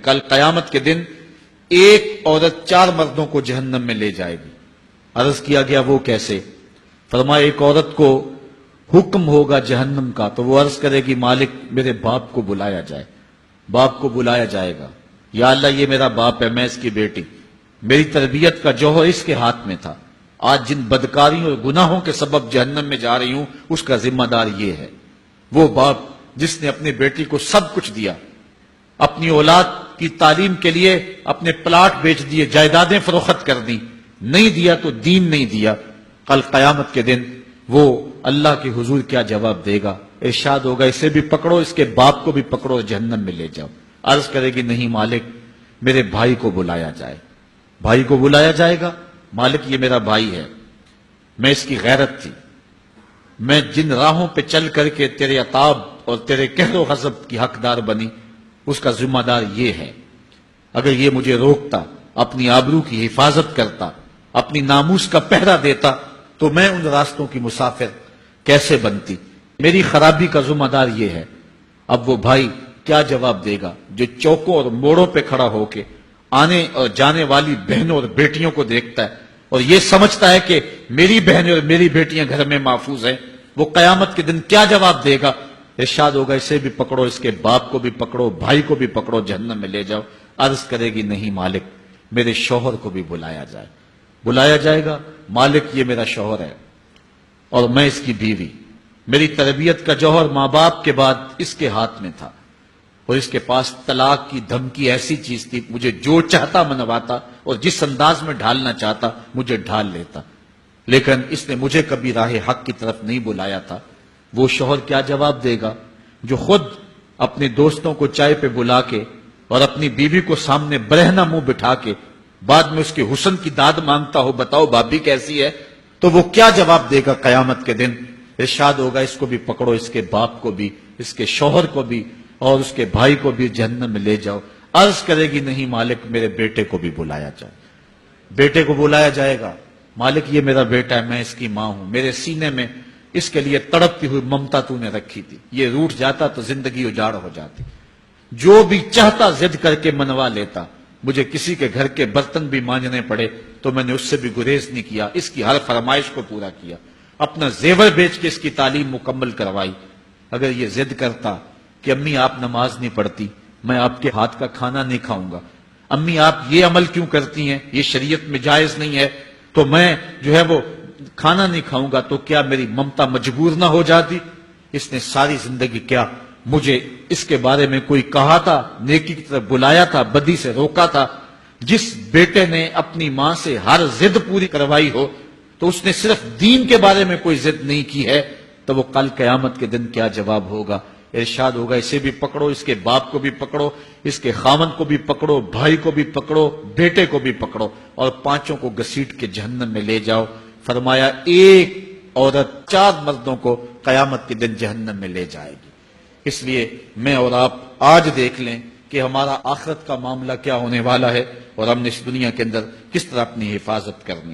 کل قیامت کے دن ایک عورت 4 مردوں کو جہنم میں لے جائے گی۔ عرض کیا گیا وہ کیسے؟ فرمایا ایک عورت کو حکم ہوگا جہنم کا تو وہ عرض کرے گی مالک میرے باپ کو بلایا جائے۔ باپ کو بلایا جائے گا، یا اللہ یہ میرا باپ ہے، میں اس کی بیٹی، میری تربیت کا جوہر اس کے ہاتھ میں تھا، آج جن بدکاریوں اور گناہوں کے سبب جہنم میں جا رہی ہوں اس کا ذمہ دار یہ ہے۔ وہ باپ جس نے اپنی بیٹی کو سب کچھ دیا، اپنی اولاد کی تعلیم کے لیے اپنے پلاٹ بیچ دیے، جائیدادیں فروخت کر دی، نہیں دیا تو دین نہیں دیا، کل قیامت کے دن وہ اللہ کے حضور کیا جواب دے گا؟ ارشاد ہوگا اسے بھی پکڑو، اس کے باپ کو بھی پکڑو اور جہنم میں لے جاؤ۔ عرض کرے گی نہیں مالک میرے بھائی کو بلایا جائے۔ بھائی کو بلایا جائے گا، مالک یہ میرا بھائی ہے، میں اس کی غیرت تھی، میں جن راہوں پہ چل کر کے تیرے عتاب اور تیرے قہر و غضب کی حقدار بنی اس کا ذمہ دار یہ ہے، اگر یہ مجھے روکتا، اپنی آبرو کی حفاظت کرتا، اپنی ناموس کا پہرا دیتا تو میں ان راستوں کی مسافر کیسے بنتی؟ میری خرابی کا ذمہ دار یہ ہے۔ اب وہ بھائی کیا جواب دے گا جو چوکوں اور موڑوں پہ کھڑا ہو کے آنے اور جانے والی بہنوں اور بیٹیوں کو دیکھتا ہے اور یہ سمجھتا ہے کہ میری بہنیں اور میری بیٹیاں گھر میں محفوظ ہیں؟ وہ قیامت کے دن کیا جواب دے گا؟ ارشاد ہوگا اسے بھی پکڑو، اس کے باپ کو بھی پکڑو، بھائی کو بھی پکڑو، جہنم میں لے جاؤ۔ عرض کرے گی نہیں مالک میرے شوہر کو بھی بلایا جائے۔ بلایا جائے گا، مالک یہ میرا شوہر ہے اور میں اس کی بیوی، میری تربیت کا جوہر ماں باپ کے بعد اس کے ہاتھ میں تھا اور اس کے پاس طلاق کی دھمکی ایسی چیز تھی، مجھے جو چاہتا منواتا اور جس انداز میں ڈھالنا چاہتا مجھے ڈھال لیتا، لیکن اس نے مجھے کبھی راہ حق کی طرف نہیں بلایا تھا۔ وہ شوہر کیا جواب دے گا جو خود اپنے دوستوں کو چائے پہ بلا کے اور اپنی بیوی کو سامنے برہنہ منہ بٹھا کے بعد میں اس کے حسن کی داد مانگتا ہو، بتاؤ بھابی کیسی ہے؟ تو وہ کیا جواب دے گا قیامت کے دن؟ ارشاد ہوگا اس کو بھی پکڑو، اس کے باپ کو بھی، اس کے شوہر کو بھی اور اس کے بھائی کو بھی جہنم میں لے جاؤ۔ عرض کرے گی نہیں مالک میرے بیٹے کو بھی بلایا جائے۔ بیٹے کو بلایا جائے گا، مالک یہ میرا بیٹا ہے، میں اس کی ماں ہوں، میرے سینے میں اس کے لیے تڑپتی ہوئی ممتا تو نے رکھی تھی، یہ روٹ جاتا تو زندگی اجاڑ ہو جاتی، جو بھی چاہتا ضد کر کے منوا لیتا، مجھے کسی کے گھر کے برتن بھی مانجنے پڑے تو میں نے اس سے بھی گریز نہیں کیا، اس کی ہر فرمائش کو پورا کیا، اپنا زیور بیچ کے اس کی تعلیم مکمل کروائی۔ اگر یہ ضد کرتا کہ امی آپ نماز نہیں پڑھتی، میں آپ کے ہاتھ کا کھانا نہیں کھاؤں گا، امی آپ یہ عمل کیوں کرتی ہیں، یہ شریعت میں جائز نہیں ہے، تو میں جو ہے وہ کھانا نہیں کھاؤں گا، تو کیا میری ممتا مجبور نہ ہو جاتی؟ اس نے ساری زندگی کیا مجھے اس کے بارے میں کوئی کہا تھا، نیکی کی طرف بلایا تھا، بدی سے روکا تھا؟ جس بیٹے نے اپنی ماں سے ہر ضد پوری کروائی ہو تو اس نے صرف دین کے بارے میں کوئی ضد نہیں کی ہے، تو وہ کل قیامت کے دن کیا جواب ہوگا؟ ارشاد ہوگا اسے بھی پکڑو، اس کے باپ کو بھی پکڑو، اس کے خامن کو بھی پکڑو، بھائی کو بھی پکڑو، بیٹے کو بھی پکڑو اور پانچوں کو گھسیٹ کے جہنم میں لے جاؤ۔ فرمایا ایک عورت 4 مردوں کو قیامت کے دن جہنم میں لے جائے گی۔ اس لیے میں اور آپ آج دیکھ لیں کہ ہمارا آخرت کا معاملہ کیا ہونے والا ہے اور ہم نے اس دنیا کے اندر کس طرح اپنی حفاظت کرنی۔